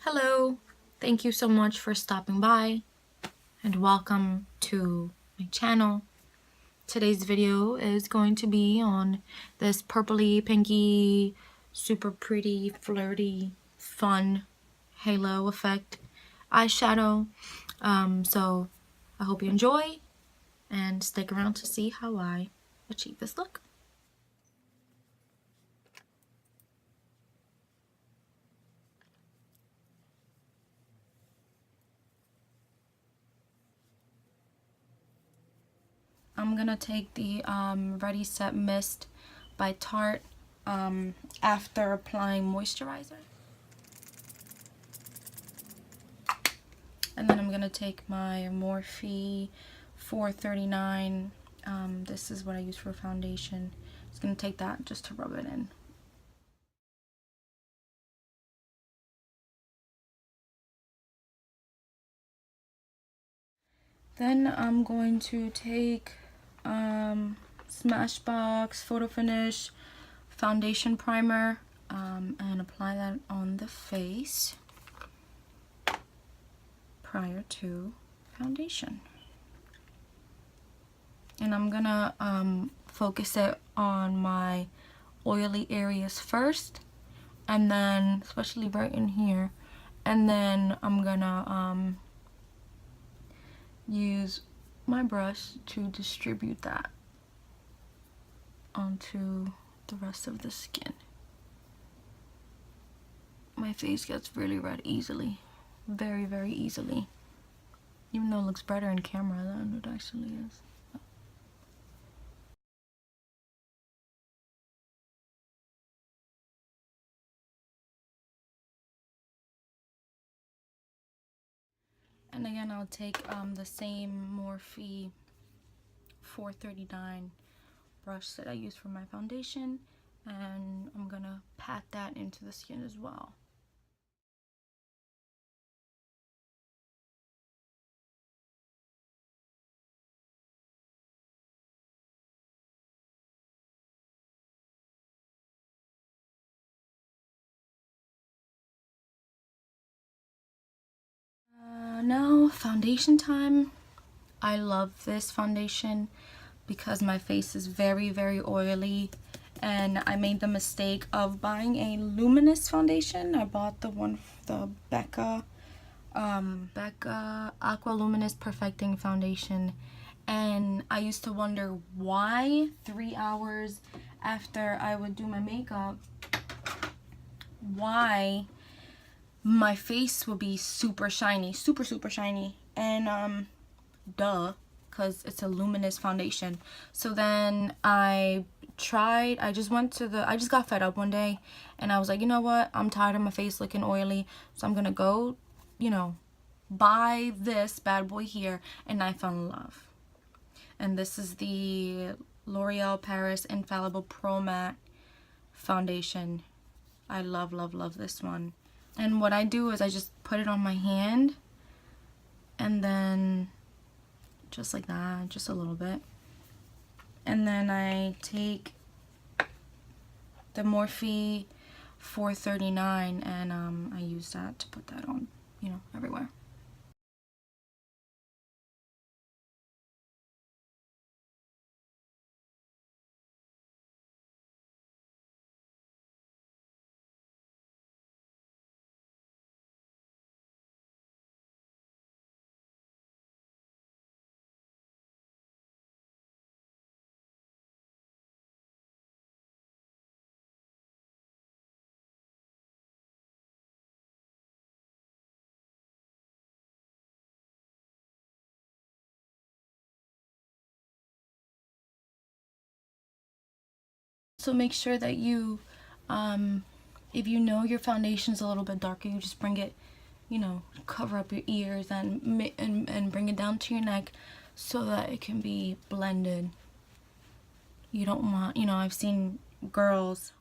Hello, thank you so much for stopping by and welcome to my channel. Today's video is going to be on this purpley, pinky, super pretty, flirty, fun halo effect eyeshadow. So I hope you enjoy and stick around to see how I achieve this look. I'm gonna take the Ready Set Mist by Tarte after applying moisturizer. And then I'm gonna take my Morphe 439. This is what I use for foundation. Just gonna take that just to rub it in. Then I'm going to take Smashbox Photofinish foundation primer and apply that on the face prior to foundation. And I'm gonna focus it on my oily areas first, and then especially right in here, and then I'm gonna use my brush to distribute that onto the rest of the skin. My face gets really red easily, very easily, even though it looks brighter in camera than it actually is. And again, I'll take the same Morphe 439 brush that I use for my foundation, and I'm gonna pat that into the skin as well. Now foundation time. I love this foundation because my face is very oily, and I made the mistake of buying a luminous foundation. I bought the one, the Becca Aqua Luminous Perfecting Foundation, and I used to wonder why 3 hours after I would do my makeup, why my face would be super shiny, super shiny, and duh, because it's a luminous foundation. So then I just got fed up one day, and I was like, you know what, I'm tired of my face looking oily, so I'm gonna go, buy this bad boy here. And I fell in love. And this is the L'Oreal Paris Infallible Pro Matte foundation. I love this one. And what I do is I just put it on my hand, and then just like that, just a little bit. And then I take the Morphe 439 and I use that to put that on, everywhere. So make sure that you, if you know your foundation's a little bit darker, you just bring it, cover up your ears and bring it down to your neck so that it can be blended. You don't want, I've seen girls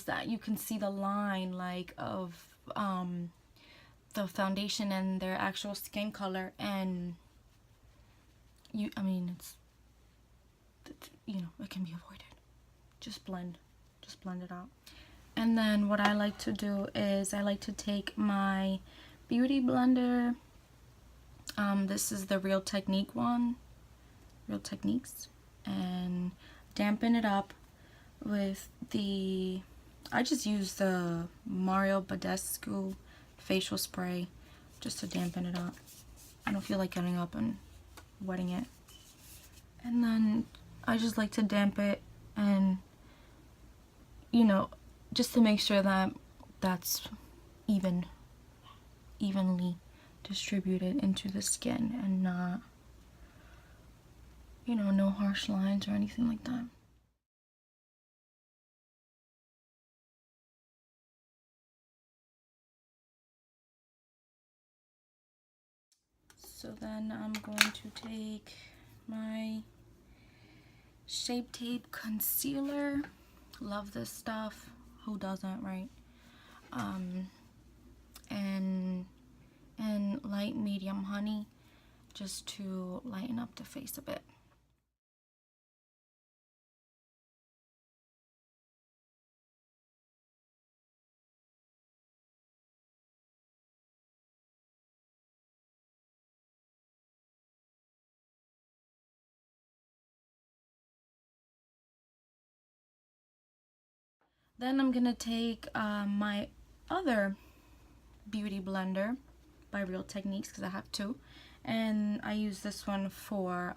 that you can see the line like of the foundation and their actual skin color, and it's it can be avoided. Just blend it out. And then what I like to do is I like to take my beauty blender. This is the Real Techniques, and dampen it up with the, I just use the Badescu facial spray just to dampen it up. I don't feel like getting up and wetting it. And then I just like to damp it, and you know, just to make sure that that's evenly distributed into the skin and not, you know, no harsh lines or anything like that. So then I'm going to take my Shape Tape concealer. Love this stuff. Who doesn't, right? And light medium honey, just to lighten up the face a bit. Then I'm gonna take my other beauty blender by Real Techniques, because I have two, and I use this one for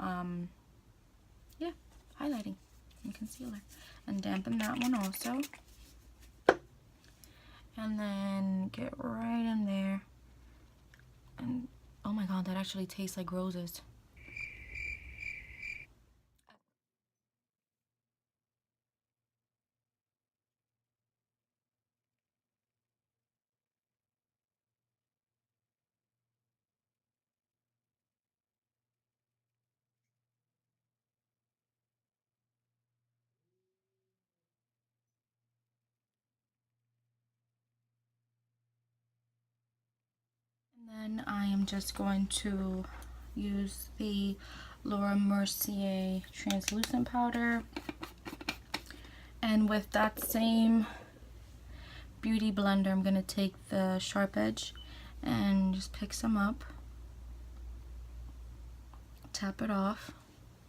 yeah, highlighting and concealer, and dampen that one also, and then get right in there. And oh my god, that actually tastes like roses. And then I am just going to use the Laura Mercier translucent powder, and with that same beauty blender I'm gonna take the sharp edge and just pick some up, tap it off,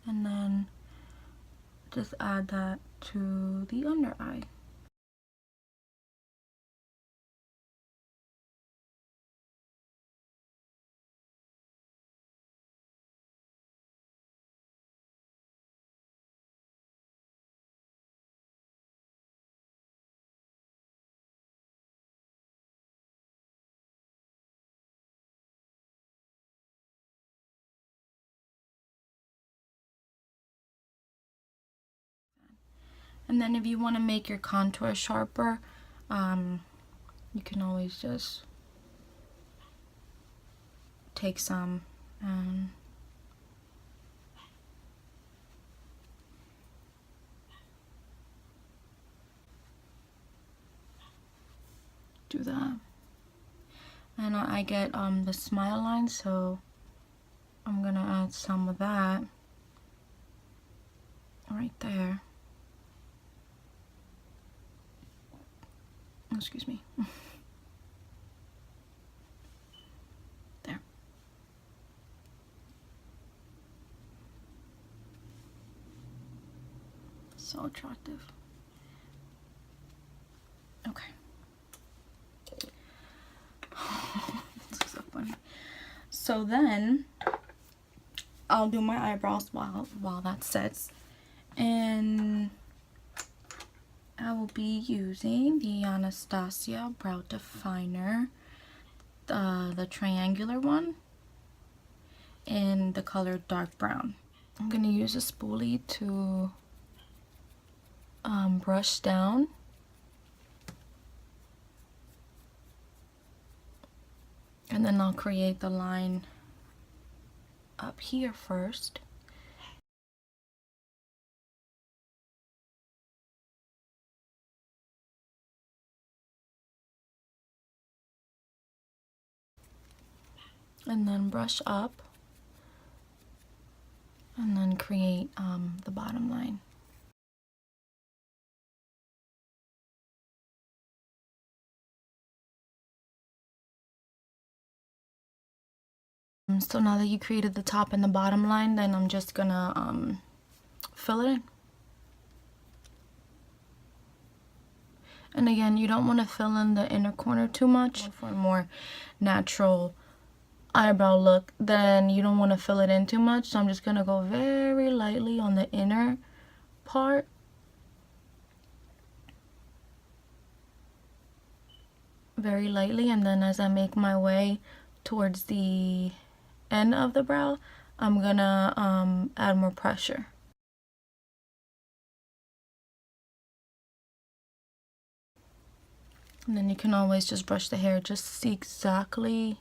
and then just add that to the under eye. And then if you want to make your contour sharper, you can always just take some and do that. And I get the smile line, so I'm gonna add some of that right there. Excuse me. There. So attractive. Okay. This is so funny. So then I'll do my eyebrows while that sets, and I will be using the Anastasia brow definer, the triangular one, in the color dark brown. I'm gonna use a spoolie to brush down, and then I'll create the line up here first. And then brush up, and then create the bottom line. So now that you created the top and the bottom line, then I'm just gonna fill it in. And again, you don't want to fill in the inner corner too much. For a more natural eyebrow look, then you don't want to fill it in too much. So I'm just gonna go very lightly on the inner part. Very lightly, and then as I make my way towards the end of the brow, I'm gonna add more pressure. And then you can always just brush the hair just to see exactly,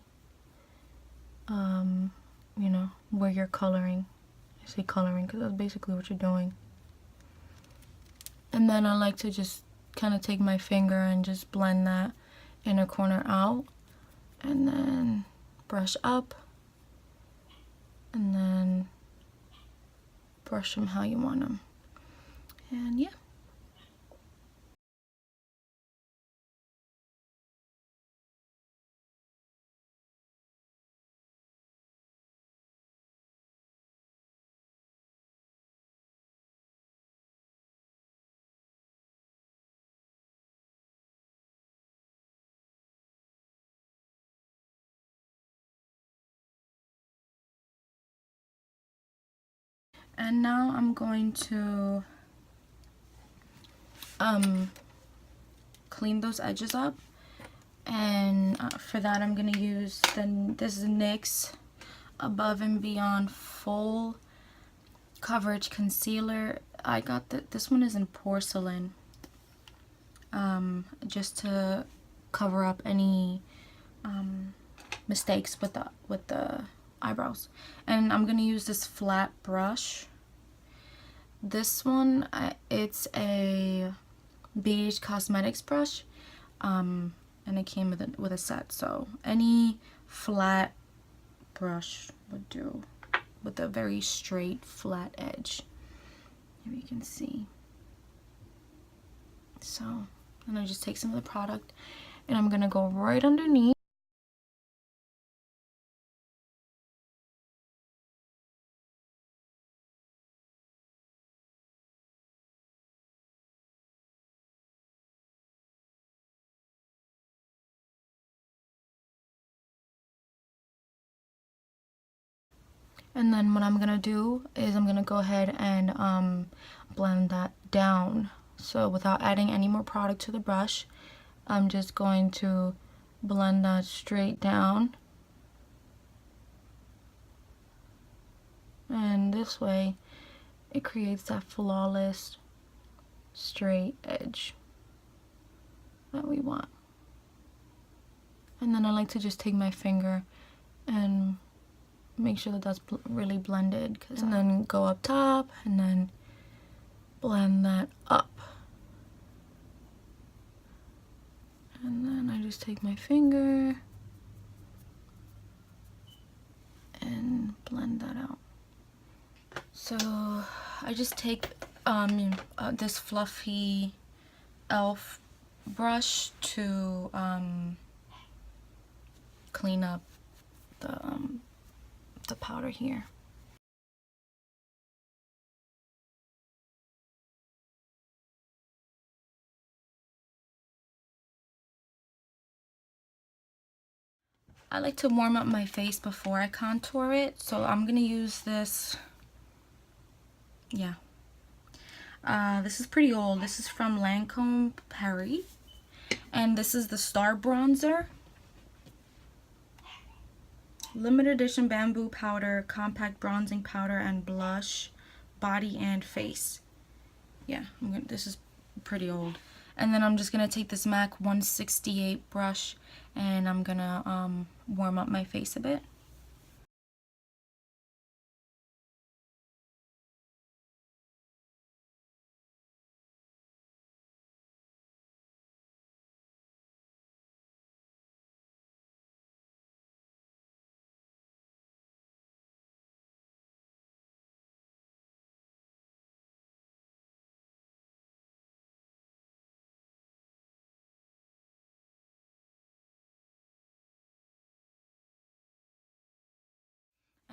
you know, where you're coloring. I say coloring because that's basically what you're doing. And then I like to just kind of take my finger and just blend that inner corner out. And then brush up. And then brush them how you want them. And yeah. And now I'm going to clean those edges up, and for that I'm gonna use this is NYX Above and Beyond Full Coverage Concealer. I got this one is in porcelain, just to cover up any mistakes with the eyebrows. And I'm gonna use this flat brush. This one, it's a beige cosmetics brush, and it came with a set, so any flat brush would do, with a very straight flat edge. Here you can see. So I'm gonna just take some of the product and I'm gonna go right underneath. And then what I'm gonna do is I'm gonna go ahead and blend that down. So without adding any more product to the brush, I'm just going to blend that straight down. And this way, it creates that flawless straight edge that we want. And then I like to just take my finger and make sure that that's really blended, and then go up top and then blend that up. And then I just take my finger and blend that out. So I just take this fluffy elf brush to clean up the powder here. I like to warm up my face before I contour it, so I'm gonna use this. Yeah, this is pretty old. This is from Lancome Paris, and this is the Star Bronzer. Limited edition bamboo powder, compact bronzing powder and blush, body and face. Yeah, this is pretty old. And then I'm just gonna take this MAC 168 brush and I'm gonna warm up my face a bit.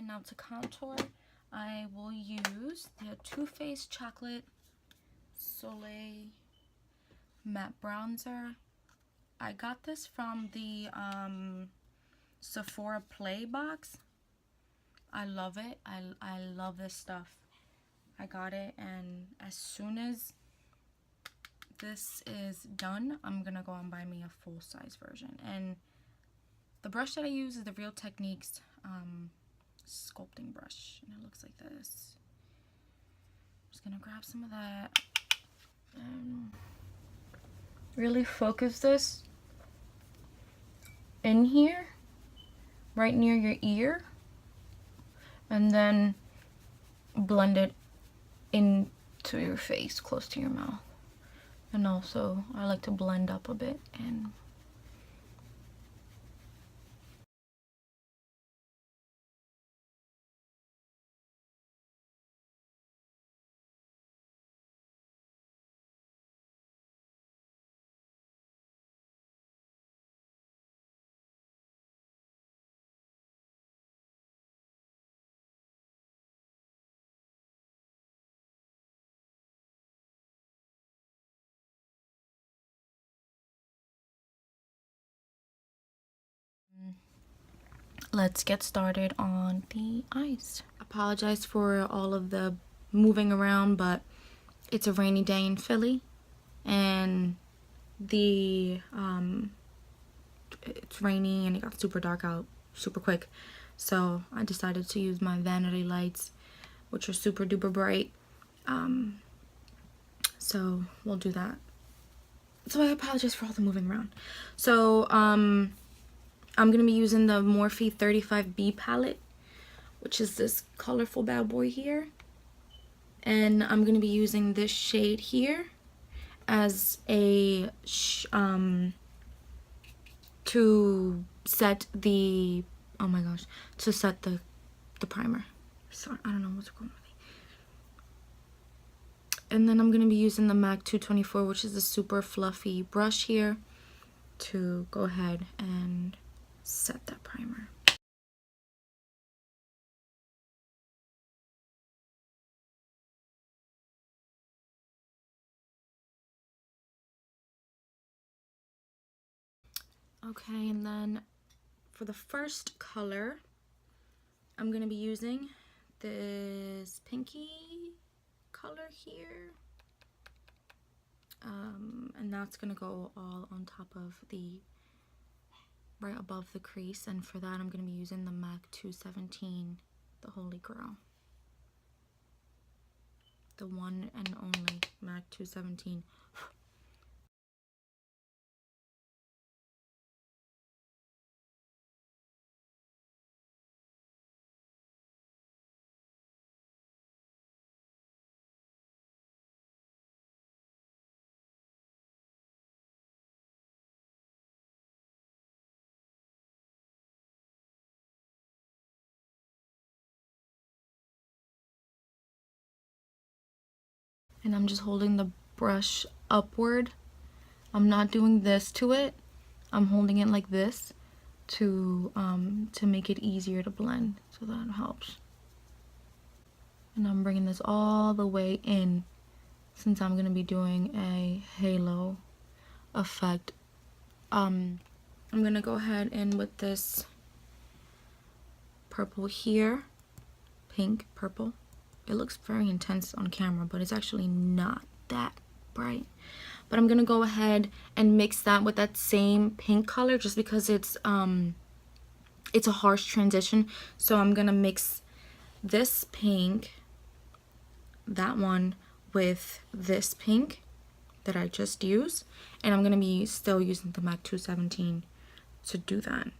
And now to contour, I will use the Too Faced Chocolate Soleil Matte Bronzer. I got this from the Sephora Play box. I love it. I love this stuff. I got it, and as soon as this is done, I'm gonna go and buy me a full-size version. And the brush that I use is the Real Techniques sculpting brush, and it looks like this. I'm just gonna grab some of that and really focus this in here, right near your ear, and then blend it into your face, close to your mouth. And also, I like to blend up a bit and let's get started on the eyes. Apologize for all of the moving around, but it's a rainy day in Philly, and it's rainy and it got super dark out super quick. So I decided to use my vanity lights, which are super duper bright. So we'll do that. So I apologize for all the moving around. So I'm gonna be using the Morphe 35B palette, which is this colorful bad boy here. And I'm gonna be using this shade here as a to set the the primer. Sorry, I don't know what's going on with me. And then I'm gonna be using the MAC 224, which is a super fluffy brush here, to go ahead and set that primer. Okay, and then for the first color, I'm gonna be using this pinky color here. And that's gonna go all on top of right above the crease. And for that, I'm gonna be using the MAC 217, the Holy Grail. The one and only MAC 217. And I'm just holding the brush upward. I'm not doing this to it. I'm holding it like this to make it easier to blend, so that helps. And I'm bringing this all the way in, since I'm gonna be doing a halo effect. I'm gonna go ahead and with this purple here, pink, purple. It looks very intense on camera, but it's actually not that bright. But I'm gonna go ahead and mix that with that same pink color, just because it's a harsh transition. So I'm gonna mix this pink, that one, with this pink that I just used, and I'm gonna be still using the MAC 217 to do that.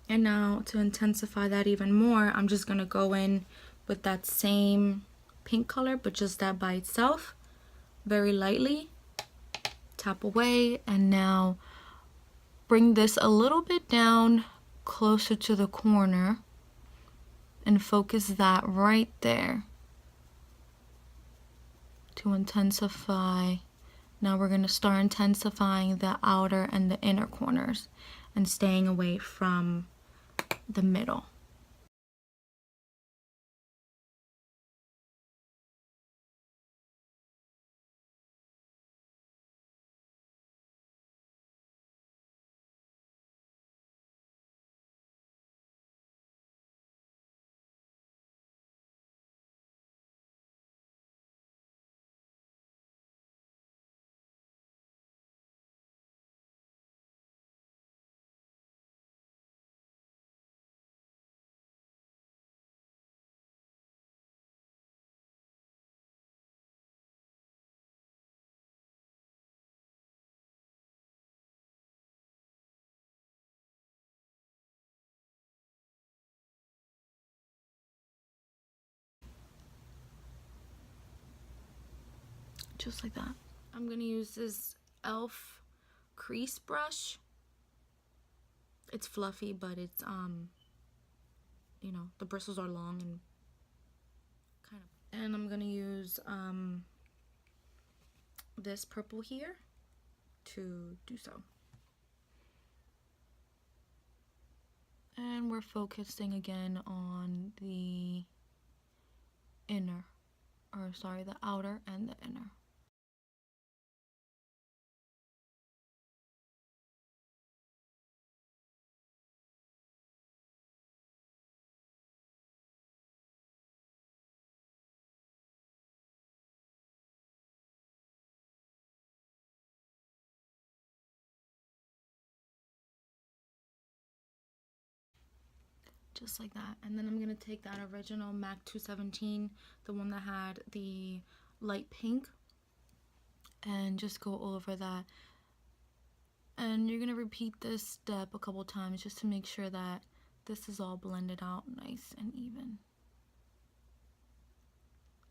And now to intensify that even more, I'm just gonna go in with that same pink color, but just that by itself, very lightly. Tap away, and now bring this a little bit down closer to the corner and focus that right there to intensify. Now we're going to start intensifying the outer and the inner corners and staying away from the middle. Just like that. I'm going to use this e.l.f. crease brush. It's fluffy, but it's you know, the bristles are long and kind of. And I'm going to use this purple here to do so. And we're focusing again on the inner, or sorry, the outer and the inner. Just like that. And then I'm going to take that original MAC 217, the one that had the light pink, and just go over that. And you're going to repeat this step a couple times just to make sure that this is all blended out nice and even.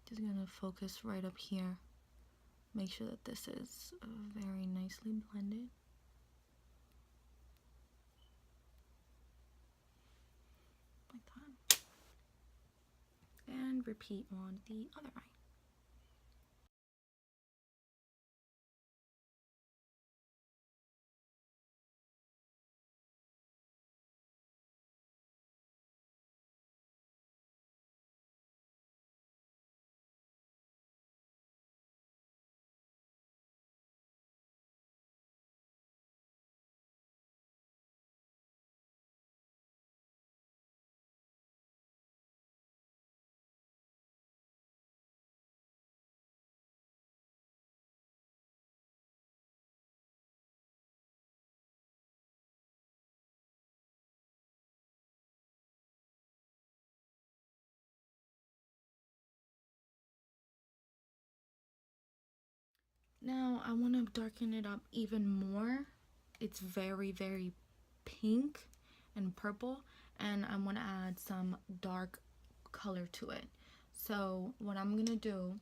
Just going to focus right up here. Make sure that this is very nicely blended. Like that. And repeat on the other eye. Now I want to darken it up even more. It's very, very pink and purple, and I want to add some dark color to it. So what I'm going to do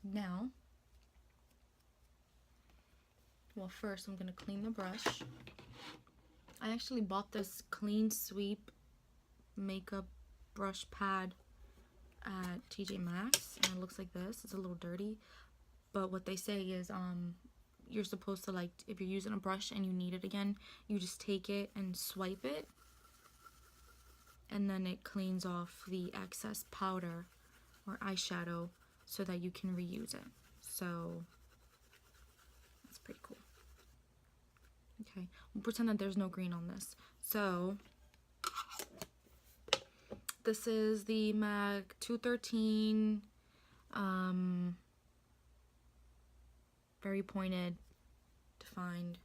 now, well, first I'm going to clean the brush. I actually bought this Clean Sweep makeup brush pad at TJ Maxx, and it looks like this. It's a little dirty, but what they say is you're supposed to, like, if you're using a brush and you need it again, you just take it and swipe it, and then it cleans off the excess powder or eyeshadow so that you can reuse it. So that's pretty cool. Okay, we'll pretend that there's no green on this. So this is the MAC 213 very pointed, defined.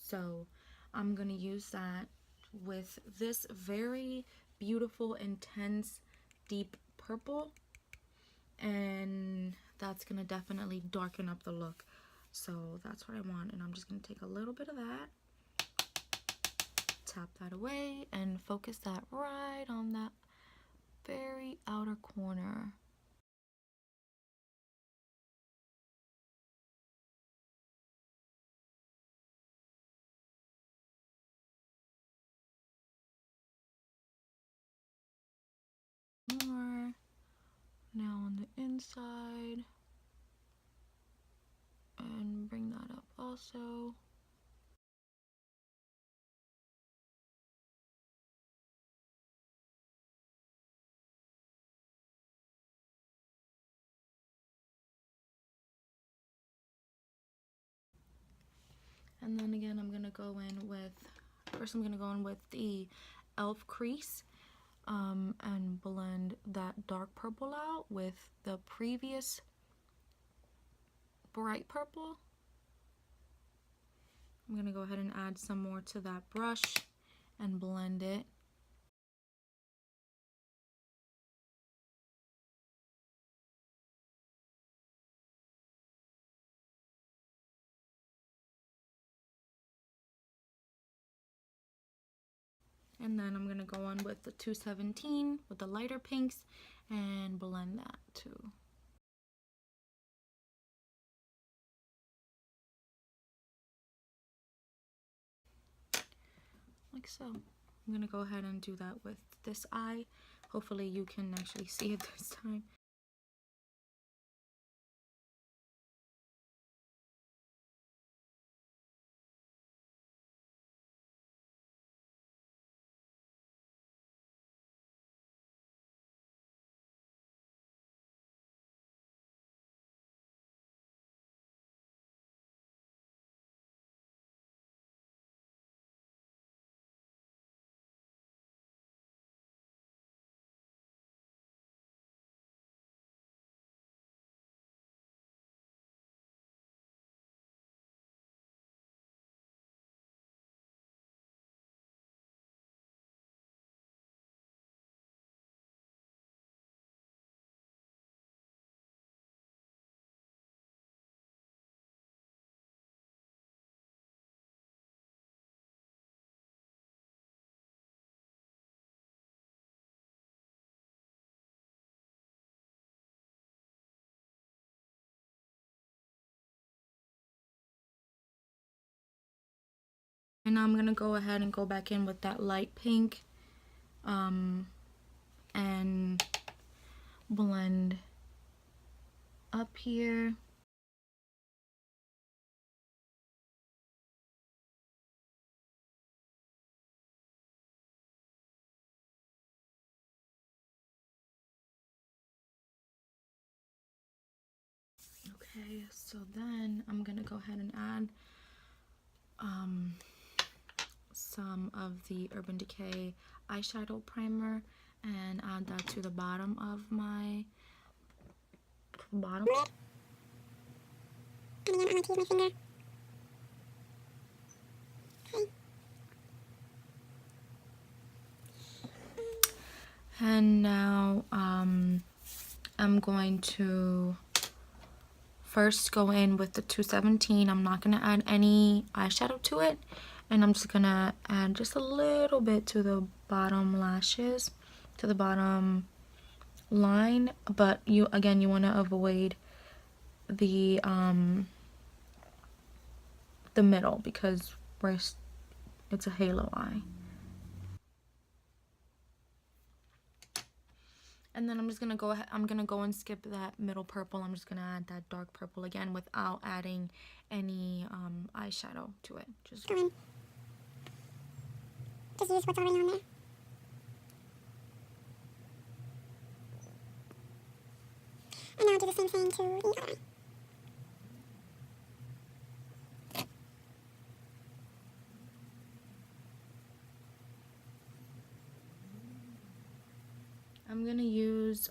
So I'm gonna use that with this very beautiful, intense, deep purple, and that's gonna definitely darken up the look. So that's what I want, and I'm just gonna take a little bit of that, tap that away and focus that right on that very outer corner. More. Now on the inside. And bring that up also. And then again, I'm gonna go in with, first I'm gonna go in with the e.l.f. Crease and blend that dark purple out with the previous bright purple. I'm gonna go ahead and add some more to that brush and blend it. And then I'm gonna go on with the 217 with the lighter pinks and blend that too. Like so. I'm gonna go ahead and do that with this eye. Hopefully you can actually see it this time. And now I'm gonna go ahead and go back in with that light pink and blend up here. Okay, so then I'm gonna go ahead and add some of the Urban Decay eyeshadow primer and add that to the bottom of my bottom. And again, I'm going to use my finger. Okay. And now I'm going to first go in with the 217. I'm not going to add any eyeshadow to it, and I'm just going to add just a little bit to the bottom lashes, to the bottom line, but you want to avoid the middle because it's a halo eye. And then I'm just gonna go ahead, I'm gonna go and skip that middle purple. I'm just gonna add that dark purple again without adding any eyeshadow to it. Just go in. Just use what's already on there. And now do the same thing to the other eye. I'm gonna use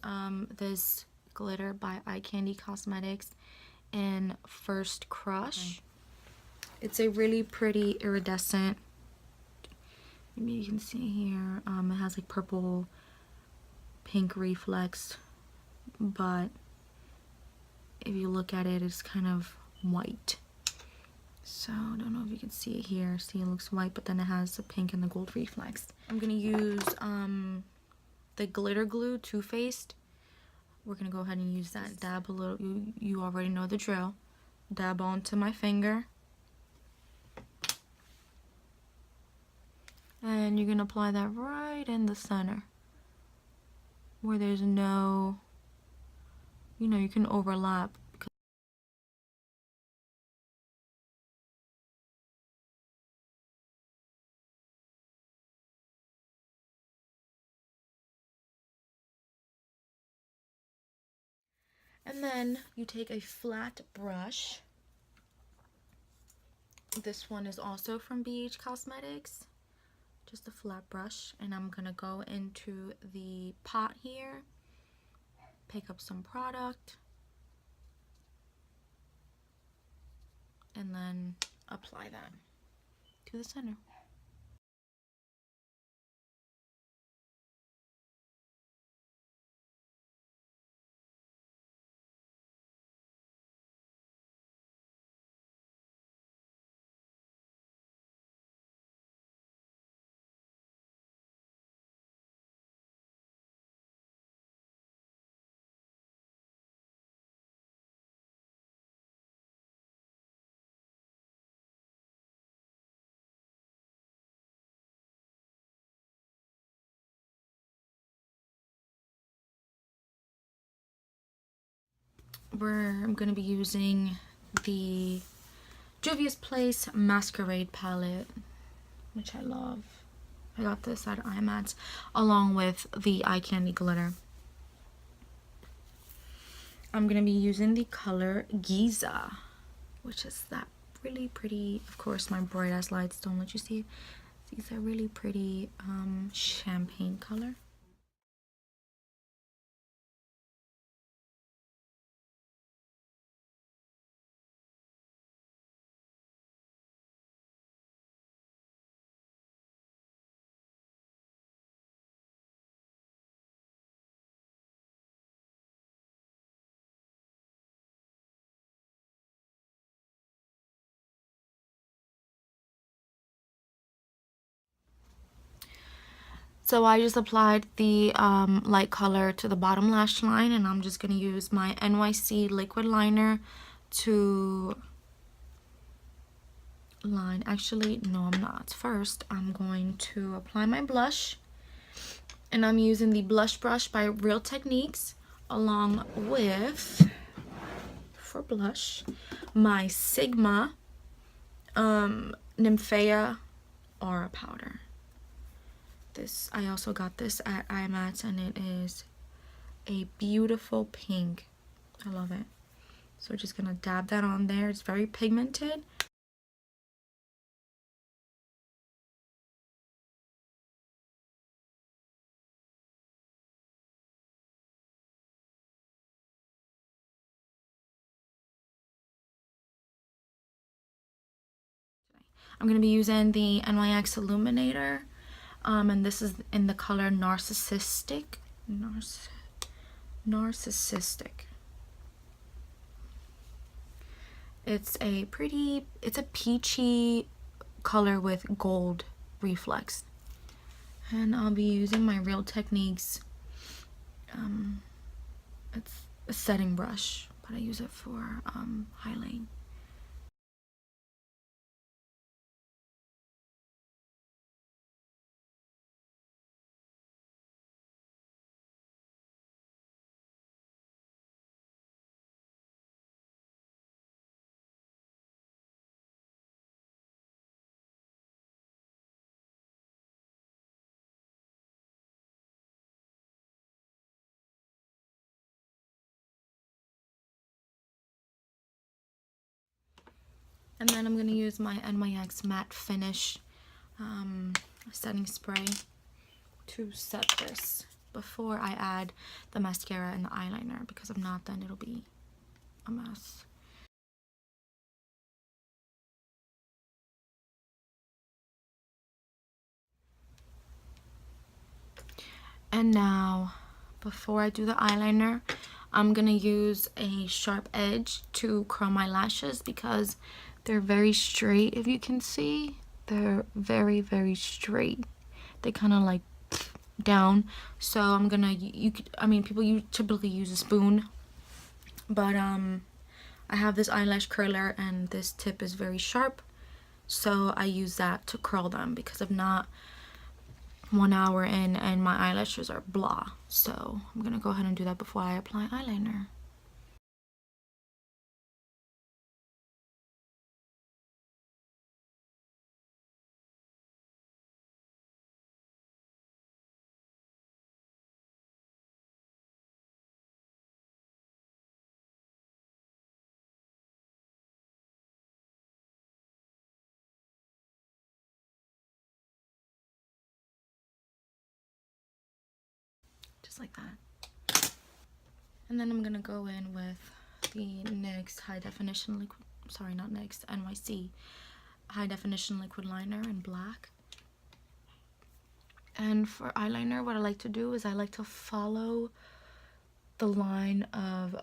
this glitter by Kandy Cosmetics in First Crush. It's a really pretty iridescent. Maybe you can see here. It has like purple, pink reflex, but if you look at it, it's kind of white. So I don't know if you can see it here. See, it looks white, but then it has the pink and the gold reflex. I'm gonna use the glitter glue Too Faced. We're gonna go ahead and use that. Dab a little. You already know the drill. Dab onto my finger. And you're gonna apply that right in the center, where there's no, you know, you can overlap. And then you take a flat brush. This one is also from BH Cosmetics. Just a flat brush. And I'm gonna go into the pot here, pick up some product, and then apply that to the center. I'm gonna be using the Juvia's Place Masquerade palette, which I love. I got this at IMATS along with the eye candy glitter. I'm gonna be using the color Giza, which is that really pretty, of course my bright ass lights don't let you see it. These are really pretty champagne color. So I just applied the light color to the bottom lash line, and I'm just going to use my NYC liquid liner to line. Actually, no, I'm not. First, I'm going to apply my blush, and I'm using the blush brush by Real Techniques along with, for blush, my Sigma Nymphea Aura powder. This, I also got this at IMATS, and it is a beautiful pink. I love it. So we're just gonna dab that on there. It's very pigmented. I'm gonna be using the NYX Illuminator, and this is in the color Narcissistic. Narcissistic. It's a peachy color with gold reflex. And I'll be using my Real Techniques, it's a setting brush, but I use it for highlight. And then I'm going to use my NYX Matte Finish setting spray to set this before I add the mascara and the eyeliner, because if not, then it'll be a mess. And now, before I do the eyeliner, I'm going to use a sharp edge to curl my lashes, because They're very straight, if you can see. They're very, very straight. They kind of like down. So I'm gonna, people typically use a spoon, but I have this eyelash curler and this tip is very sharp, so I use that to curl them, because if not, 1 hour in and my eyelashes are blah. So I'm gonna go ahead and do that before I apply eyeliner. Just like that. And then I'm gonna go in with the NYX high definition liquid, sorry, not NYX, NYC high definition liquid liner in black. And for eyeliner, what I like to do is I like to follow the line of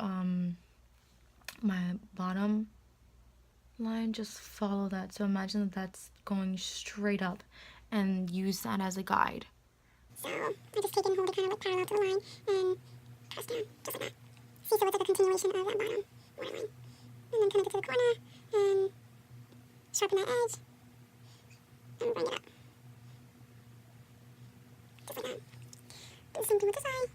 my bottom line. Just follow that. So imagine that that's going straight up and use that as a guide. So I just take it and hold it kind of like parallel to the line and press down, just like that. See, so it's like a continuation of that bottom waterline. And then connect it to the corner and sharpen that edge and bring it up. Just like that. Do the same thing with this eye.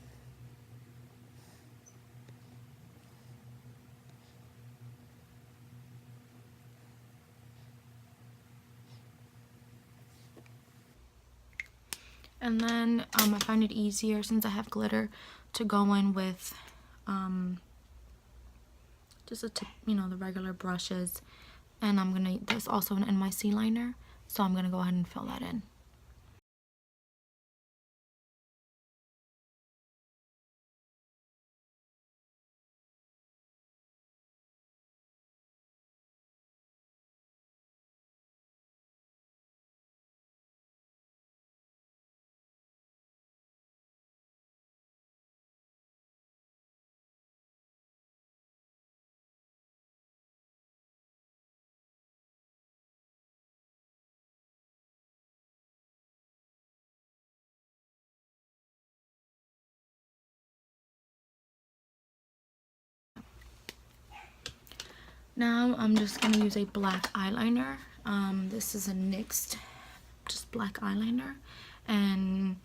And then I find it easier, since I have glitter, to go in with just a tip, the regular brushes. And I'm gonna, there's also an NYC liner, so I'm gonna go ahead and fill that in. Now I'm just gonna use a black eyeliner. This is a NYX just black eyeliner, and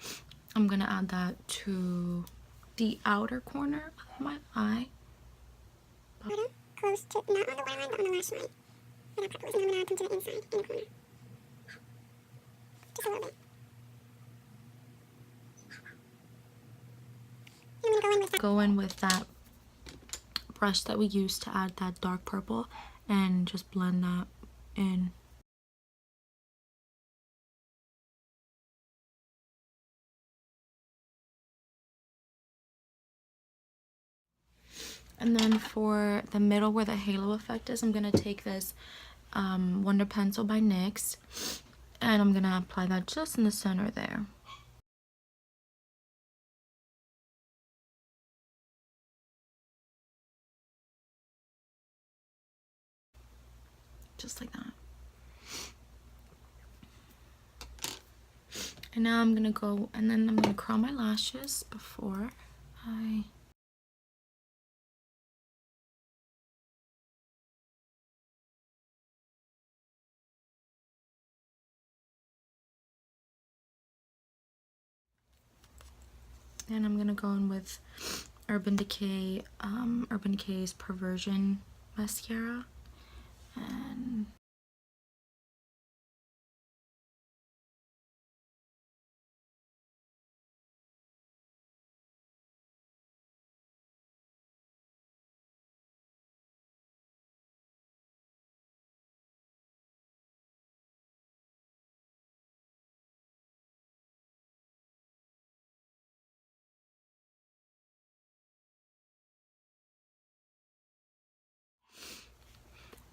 I'm gonna add that to the outer corner of my eye. Close to, not on the waterline, but on the lash line. And that part goes, and I'm gonna add them to the inside, in the corner. Just a little bit. And I'm gonna go in with that Brush that we used to add that dark purple, and just blend that in. And then for the middle where the halo effect is, I'm gonna take this Wonder Pencil by NYX, and I'm gonna apply that just in the center there. Just like that. And now I'm gonna go, and then I'm gonna curl my lashes before I... And I'm gonna go in with Urban Decay's Perversion mascara,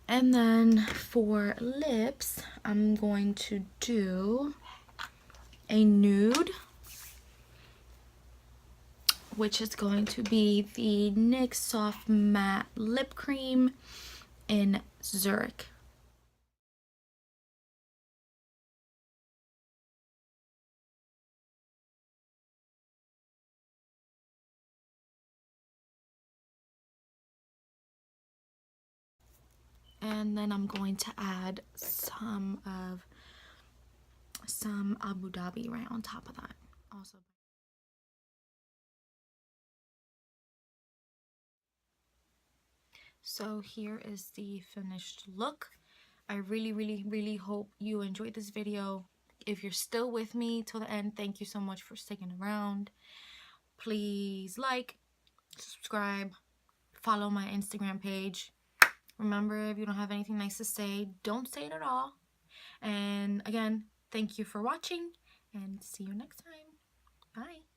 and then for lips, I'm going to do a nude, which is going to be the NYX Soft Matte Lip Cream in Zurich. And then I'm going to add some Abu Dhabi right on top of that also. So here is the finished look. I really hope you enjoyed this video. If you're still with me till the end, thank you so much for sticking around. Please like, subscribe, follow my Instagram page. Remember, if you don't have anything nice to say, don't say it at all. And again, thank you for watching, and see you next time. Bye.